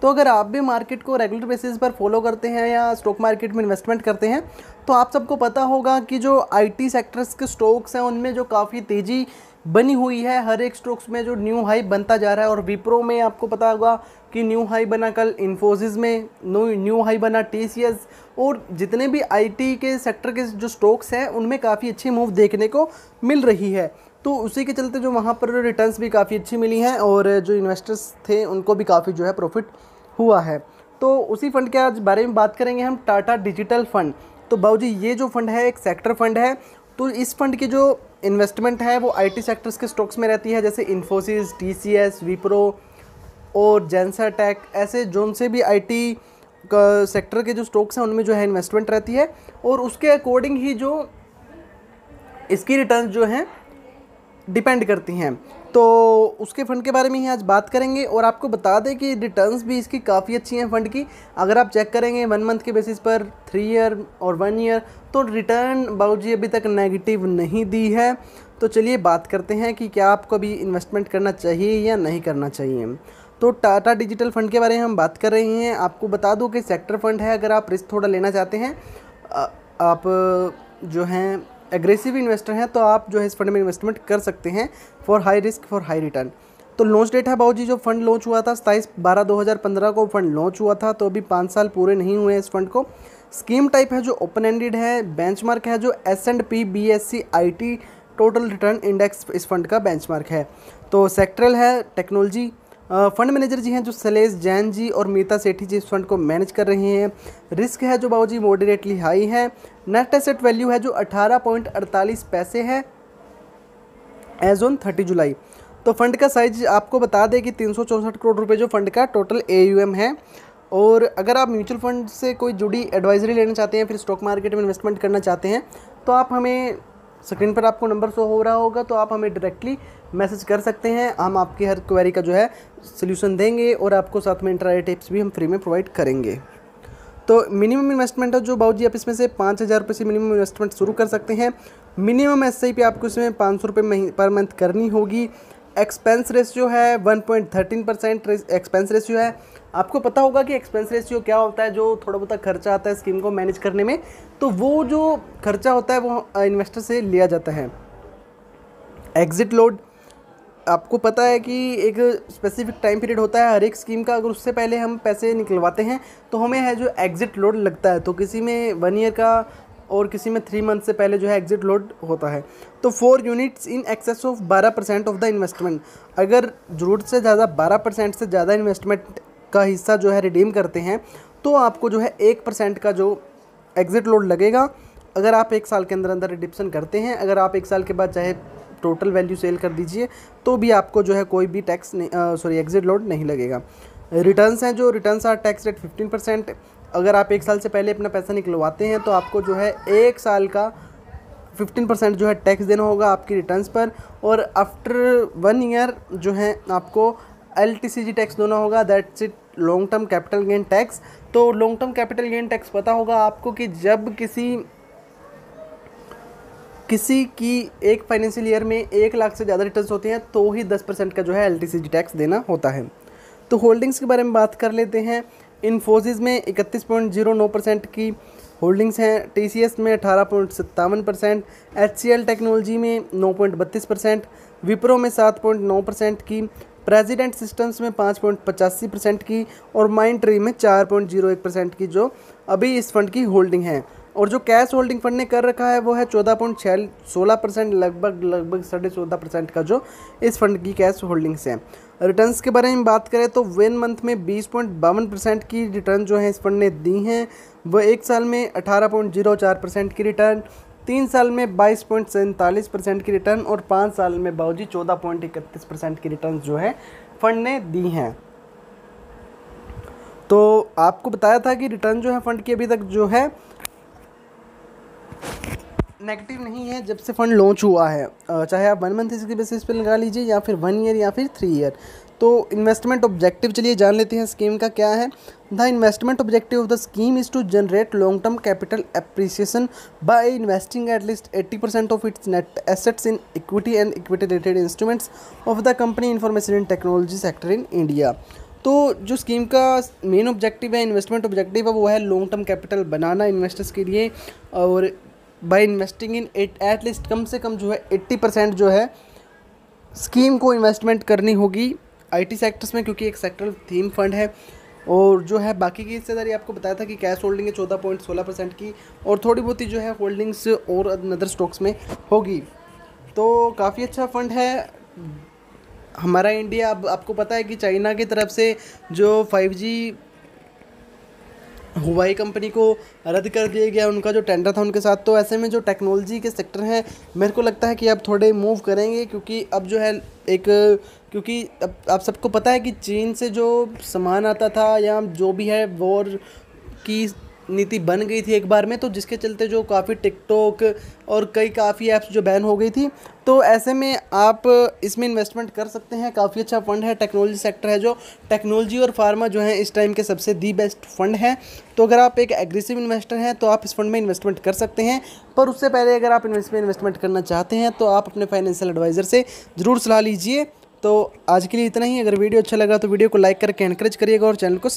तो अगर आप भी मार्केट को रेगुलर बेसिस पर फॉलो करते हैं या स्टॉक मार्केट में इन्वेस्टमेंट करते हैं तो आप सबको पता होगा कि जो आईटी सेक्टर्स के स्टॉक्स हैं उनमें जो काफ़ी तेज़ी बनी हुई है। हर एक स्टॉक्स में जो न्यू हाई बनता जा रहा है, और विप्रो में आपको पता होगा कि न्यू हाई बना, कल इन्फोसिस में न्यू हाई बना, टीसीएस, और जितने भी आईटी के सेक्टर के जो स्टॉक्स हैं उनमें काफ़ी अच्छी मूव देखने को मिल रही है। तो उसी के चलते जो वहाँ पर रिटर्न्स भी काफ़ी अच्छी मिली हैं और जो इन्वेस्टर्स थे उनको भी काफ़ी जो है प्रॉफिट हुआ है। तो उसी फंड के आज बारे में बात करेंगे हम, टाटा डिजिटल फंड। तो बाबूजी ये जो फंड है एक सेक्टर फंड है। तो इस फंड की जो इन्वेस्टमेंट है वो आईटी सेक्टर्स के स्टॉक्स में रहती है, जैसे इन्फोसिस, टीसीएस, विप्रो और जेंसर टेक, ऐसे जोन से भी आईटी सेक्टर के जो स्टॉक्स हैं उनमें जो है इन्वेस्टमेंट रहती है, और उसके अकॉर्डिंग ही जो इसकी रिटर्न जो हैं डिपेंड करती हैं। तो उसके फ़ंड के बारे में ही आज बात करेंगे, और आपको बता दें कि रिटर्न्स भी इसकी काफ़ी अच्छी हैं फ़ंड की। अगर आप चेक करेंगे 1 मंथ के बेसिस पर, 3 ईयर और 1 ईयर, तो रिटर्न बाबूजी अभी तक नेगेटिव नहीं दी है। तो चलिए बात करते हैं कि क्या आपको अभी इन्वेस्टमेंट करना चाहिए या नहीं करना चाहिए। तो टाटा डिजिटल फ़ंड के बारे में हम बात कर रहे हैं। आपको बता दूं कि सेक्टर फ़ंड है। अगर आप रिस्क थोड़ा लेना चाहते हैं, आप जो हैं एग्रेसिव इन्वेस्टर हैं, तो आप जो है इस फंड में इन्वेस्टमेंट कर सकते हैं for high risk for high return. तो लॉन्च डेट है बाबूजी, जो फंड लॉन्च हुआ था 27/12/2015 को फंड लॉन्च हुआ था, तो अभी 5 साल पूरे नहीं हुए हैं इस फंड को। स्कीम टाइप है जो ओपन एंडेड है। बेंचमार्क है जो S&P BSE IT total return index इस फंड का बेंचमार्क है। तो सेक्टरल है टेक्नोलॉजी। फंड मैनेजर जी हैं जो शैलेश जैन जी और मीता सेठी जी इस फंड को मैनेज कर रहे हैं। रिस्क है जो बाबूजी मॉडरेटली हाई है। नेट एसेट वैल्यू है जो 18.48 पैसे है एज ऑन 30 जुलाई। तो फंड का साइज आपको बता दें कि 364 करोड़ रुपए जो फंड का टोटल AUM है। और अगर आप म्यूचुअल फंड से कोई जुड़ी एडवाइजरी लेना चाहते हैं, फिर स्टॉक मार्केट में इन्वेस्टमेंट करना चाहते हैं, तो आप हमें, स्क्रीन पर आपको नंबर शो हो रहा होगा, तो आप हमें डायरेक्टली मैसेज कर सकते हैं। हम आपकी हर क्वेरी का जो है सोल्यूशन देंगे, और आपको साथ में इंट्राडे टिप्स भी हम फ्री में प्रोवाइड करेंगे। तो मिनिमम इन्वेस्टमेंट है जो बाबूजी आप इसमें से 5,000 रुपये से मिनिमम इन्वेस्टमेंट शुरू कर सकते हैं। मिनिमम SIP आपको इसमें 500 रुपये पर मंथ करनी होगी। एक्सपेंस रेशियो है 1.13% एक्सपेंस रेशियो है। आपको पता होगा कि एक्सपेंस रेशियो क्या होता है, जो थोड़ा बहुत खर्चा आता है स्कीम को मैनेज करने में, तो वो जो खर्चा होता है वो इन्वेस्टर से लिया जाता है। एग्जिट लोड, आपको पता है कि एक स्पेसिफिक टाइम पीरियड होता है हर एक स्कीम का, अगर उससे पहले हम पैसे निकलवाते हैं तो हमें है जो एग्जिट लोड लगता है। तो किसी में 1 ईयर का और किसी में 3 मंथ से पहले जो है एग्जिट लोड होता है। तो 4 units in excess of 12% of the investment, अगर ज़रूरत से ज़्यादा 12% से ज़्यादा इन्वेस्टमेंट का हिस्सा जो है रिडीम करते हैं, तो आपको जो है 1% का जो एग्जिट लोड लगेगा। अगर आप 1 साल के अंदर अंदर रिडिप्शन करते हैं, अगर आप 1 साल के बाद चाहे टोटल वैल्यू सेल कर दीजिए, तो भी आपको जो है कोई भी टैक्स एग्जिट लोड नहीं लगेगा। रिटर्न्स हैं जो रिटर्न्स आर टैक्स रेट 15%। अगर आप 1 साल से पहले अपना पैसा निकलवाते हैं तो आपको जो है 1 साल का 15% जो है टैक्स देना होगा आपकी रिटर्न्स पर, और आफ्टर 1 ईयर जो है आपको LTCG टैक्स देना होगा, that's it, long term capital gain tax. तो long term capital gain tax पता होगा आपको कि जब किसी की एक फाइनेंशियल ईयर में 1 लाख से ज़्यादा रिटर्न्स होते हैं तो ही 10% का जो है LTCG टैक्स देना होता है। तो होल्डिंग्स के बारे में बात कर लेते हैं। इन्फोसिस में 31.09% की होल्डिंग्स हैं, TCS में 18.57%, HCL टेक्नोलॉजी में 9.32%, विप्रो में 7.9% की, प्रेसिडेंट सिस्टम्स में 5.85% की, और माइंड ट्री में 4.01% की जो अभी इस फंड की होल्डिंग है। और जो कैश होल्डिंग फंड ने कर रखा है वो है 14.16%, लगभग 14.5% का जो इस फंड की कैश होल्डिंग्स हैं। रिटर्न्स के बारे में बात करें तो 1 मंथ में 20.52% की रिटर्न जो है इस फंड ने दी हैं, वह 1 साल में 18.04% की रिटर्न, 3 साल में 22.47% की रिटर्न, और 5 साल में बाबूजी 14.31% की रिटर्न जो है फंड ने दी हैं। तो आपको बताया था कि रिटर्न जो है फंड की अभी तक जो है नेगेटिव नहीं है जब से फंड लॉन्च हुआ है, चाहे आप 1 मंथ इसके बेसिस पे लगा लीजिए या फिर 1 ईयर या फिर 3 ईयर। तो इन्वेस्टमेंट ऑब्जेक्टिव चलिए जान लेते हैं स्कीम का क्या है। The investment objective of the scheme is to generate long term capital appreciation by investing at least 80% of its net assets in equity and equity related instruments of the company information and technology sector in India. तो जो scheme का main objective है, investment objective है, वो है long term capital बनाना investors के लिए, और by investing in at least कम से कम जो है 80% जो है स्कीम को इन्वेस्टमेंट करनी होगी आईटी सेक्टर्स में, क्योंकि एक सेक्टरल थीम फंड है। और जो है बाकी की हिस्सेदारी आपको बताया था कि कैश होल्डिंग है 14.16% की, और थोड़ी बहुत ही जो है होल्डिंग्स और अदर स्टॉक्स में होगी। तो काफ़ी अच्छा फंड है हमारा इंडिया। अब आपको पता है कि चाइना की तरफ से जो 5G हुवाई कंपनी को रद्द कर दिया गया, उनका जो टेंडर था उनके साथ। तो ऐसे में जो टेक्नोलॉजी के सेक्टर हैं, मेरे को लगता है कि अब थोड़े मूव करेंगे, क्योंकि अब जो है क्योंकि अब आप सबको पता है कि चीन से जो सामान आता था या जो भी है वॉर की नीति बन गई थी एक बार में, तो जिसके चलते जो काफ़ी टिकटॉक और काफ़ी ऐप्स जो बैन हो गई थी। तो ऐसे में आप इसमें इन्वेस्टमेंट कर सकते हैं, काफ़ी अच्छा फंड है। टेक्नोलॉजी सेक्टर है, जो टेक्नोलॉजी और फार्मा जो है इस टाइम के सबसे दी बेस्ट फंड है। तो अगर आप एक एग्रेसिव इन्वेस्टर हैं तो आप इस फंड में इन्वेस्टमेंट कर सकते हैं, पर उससे पहले अगर आप इन्वेस्टमेंट करना चाहते हैं तो आप अपने फाइनेंशियल एडवाइज़र से ज़रूर सलाह लीजिए। तो आज के लिए इतना ही। अगर वीडियो अच्छा लगा तो वीडियो को लाइक करके एनकरेज करिएगा और चैनल को